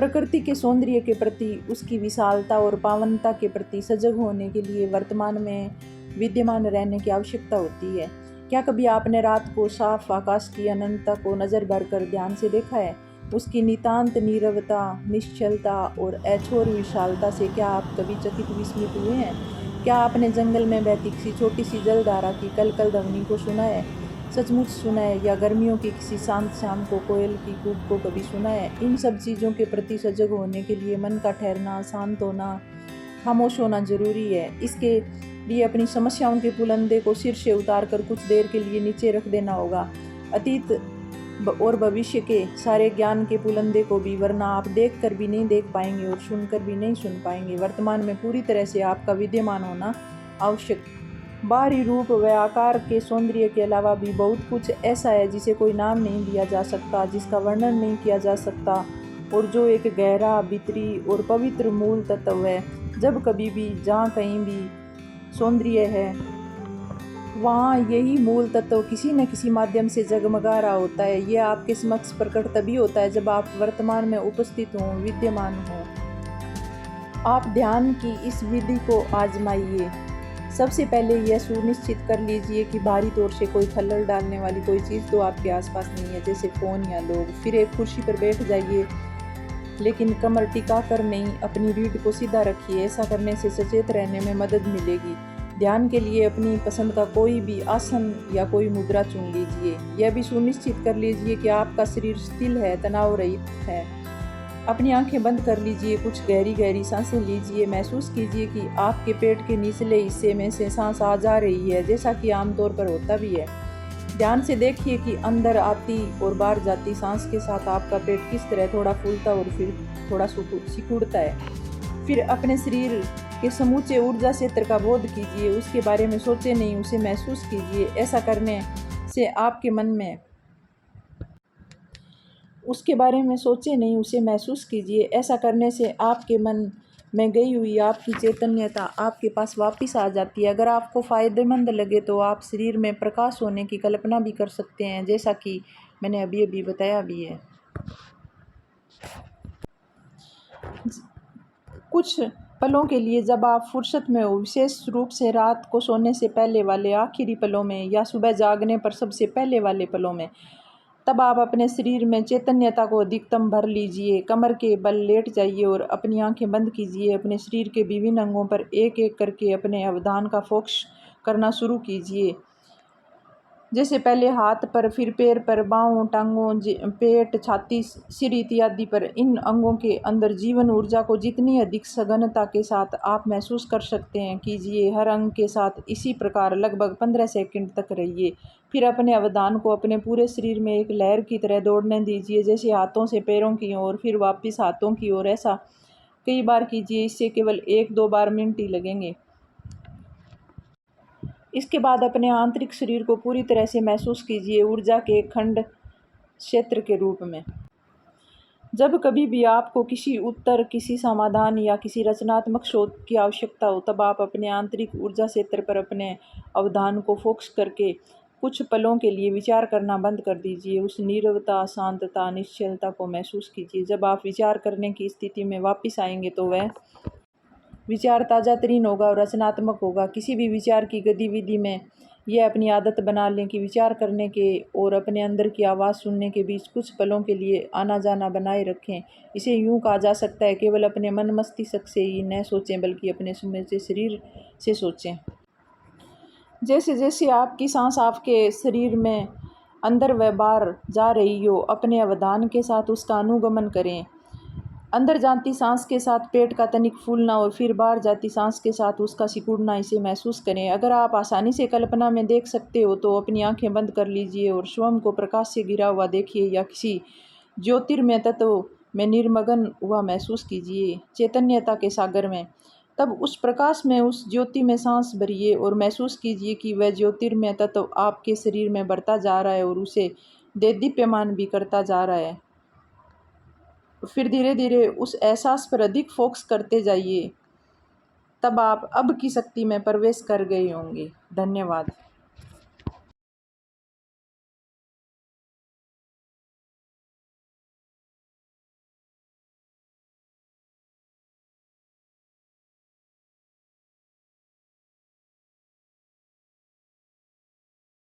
प्रकृति के सौंदर्य के प्रति, उसकी विशालता और पावनता के प्रति सजग होने के लिए वर्तमान में विद्यमान रहने की आवश्यकता होती है। क्या कभी आपने रात को साफ आकाश की अनंतता को नज़र भर कर ध्यान से देखा है? उसकी नितांत नीरवता, निश्चलता और अछोर विशालता से क्या आप कभी चकित विस्मित हुए हैं? क्या आपने जंगल में बहती किसी छोटी सी जलधारा की कलकल ध्वनि को सुना है? सचमुच सुना है? या गर्मियों की किसी शांत शाम को कोयल की कूक को कभी सुना है? इन सब चीज़ों के प्रति सजग होने के लिए मन का ठहरना, शांत होना, खामोश होना जरूरी है। इसके लिए अपनी समस्याओं के पुलंदे को सिर से उतार कर कुछ देर के लिए नीचे रख देना होगा, अतीत और भविष्य के सारे ज्ञान के पुलंदे को भी, वरना आप देख कर भी नहीं देख पाएंगे और सुनकर भी नहीं सुन पाएंगे। वर्तमान में पूरी तरह से आपका विद्यमान होना आवश्यक। बाहरी रूप व आकार के सौंदर्य के अलावा भी बहुत कुछ ऐसा है जिसे कोई नाम नहीं दिया जा सकता, जिसका वर्णन नहीं किया जा सकता, और जो एक गहरा, भीतरी और पवित्र मूल तत्व है। जब कभी भी, जहाँ कहीं भी सौंदर्य है, वहाँ यही मूल तत्व किसी न किसी माध्यम से जगमगा रहा होता है। यह आपके समक्ष प्रकट तभी होता है जब आप वर्तमान में उपस्थित हों, विद्यमान हों। आप ध्यान की इस विधि को आजमाइए। सबसे पहले यह सुनिश्चित कर लीजिए कि बाहरी तौर से कोई खलल डालने वाली कोई चीज़ तो आपके आसपास नहीं है, जैसे फ़ोन या लोग। फिर एक कुर्सी पर बैठ जाइए, लेकिन कमर टिका कर नहीं, अपनी रीढ़ को सीधा रखिए। ऐसा करने से सचेत रहने में मदद मिलेगी। ध्यान के लिए अपनी पसंद का कोई भी आसन या कोई मुद्रा चुन लीजिए। यह भी सुनिश्चित कर लीजिए कि आपका शरीर स्थिर है, तनाव रहित है। अपनी आंखें बंद कर लीजिए, कुछ गहरी गहरी सांसें लीजिए। महसूस कीजिए कि आपके पेट के निचले हिस्से में से सांस आ जा रही है, जैसा कि आमतौर पर होता भी है। ध्यान से देखिए कि अंदर आती और बाहर जाती सांस के साथ आपका पेट किस तरह थोड़ा फूलता और फिर थोड़ा सिकुड़ता है। फिर अपने शरीर के समूचे ऊर्जा क्षेत्र का बोध कीजिए। उसके बारे में सोचे नहीं, उसे महसूस कीजिए। ऐसा करने से आपके मन में उसके बारे में सोचे नहीं, उसे महसूस कीजिए। ऐसा करने से आपके मन में गई हुई आपकी चैतन्यता आपके पास वापस आ जाती है। अगर आपको फ़ायदेमंद लगे तो आप शरीर में प्रकाश होने की कल्पना भी कर सकते हैं, जैसा कि मैंने अभी अभी बताया भी है। कुछ पलों के लिए जब आप फुर्सत में हो, विशेष रूप से रात को सोने से पहले वाले आखिरी पलों में या सुबह जागने पर सबसे पहले वाले पलों में, तब आप अपने शरीर में चैतन्यता को अधिकतम भर लीजिए। कमर के बल लेट जाइए और अपनी आंखें बंद कीजिए। अपने शरीर के विभिन्न अंगों पर एक एक करके अपने अवधान का फोकस करना शुरू कीजिए, जैसे पहले हाथ पर, फिर पैर पर, बाहों, टांगों, पेट, छाती, सिर इत्यादि पर। इन अंगों के अंदर जीवन ऊर्जा को जितनी अधिक सघनता के साथ आप महसूस कर सकते हैं कीजिए। हर अंग के साथ इसी प्रकार लगभग 15 सेकंड तक रहिए। फिर अपने अवधान को अपने पूरे शरीर में एक लहर की तरह दौड़ने दीजिए, जैसे हाथों से पैरों की ओर, फिर वापस हाथों की ओर। ऐसा कई बार कीजिए, इससे केवल 1-2 बार मिनट ही लगेंगे। इसके बाद अपने आंतरिक शरीर को पूरी तरह से महसूस कीजिए, ऊर्जा के खंड क्षेत्र के रूप में। जब कभी भी आपको किसी उत्तर, किसी समाधान या किसी रचनात्मक शोध की आवश्यकता हो, तब आप अपने आंतरिक ऊर्जा क्षेत्र पर अपने अवधान को फोकस करके कुछ पलों के लिए विचार करना बंद कर दीजिए। उस नीरवता, शांतता, निश्चलता को महसूस कीजिए। जब आप विचार करने की स्थिति में वापस आएंगे तो वह विचार ताज़ा तरीन होगा और रचनात्मक होगा। किसी भी विचार की गतिविधि में यह अपनी आदत बना लें कि विचार करने के और अपने अंदर की आवाज़ सुनने के बीच कुछ पलों के लिए आना जाना बनाए रखें। इसे यूँ कहा जा सकता है, केवल अपने मन मस्तिष्क से ही न सोचें, बल्कि अपने समूचे शरीर से सोचें। जैसे जैसे आपकी सांस आपके शरीर में अंदर व बाहर जा रही हो, अपने अवधान के साथ उसका अनुगमन करें। अंदर जाती सांस के साथ पेट का तनिक फूलना और फिर बाहर जाती सांस के साथ उसका सिकुड़ना, इसे महसूस करें। अगर आप आसानी से कल्पना में देख सकते हो तो अपनी आंखें बंद कर लीजिए और स्वयं को प्रकाश से घिरा हुआ देखिए या किसी ज्योतिर्मय तत्व में निर्मग्न हुआ महसूस कीजिए, चैतन्यता के सागर में। तब उस प्रकाश में, उस ज्योति में सांस भरिए और महसूस कीजिए कि वह ज्योतिर्मय तत्व आपके शरीर में बढ़ता जा रहा है और उसे देदीप्यमान भी करता जा रहा है। फिर धीरे धीरे उस एहसास पर अधिक फोकस करते जाइए। तब आप अब की शक्ति में प्रवेश कर गए होंगे। धन्यवाद।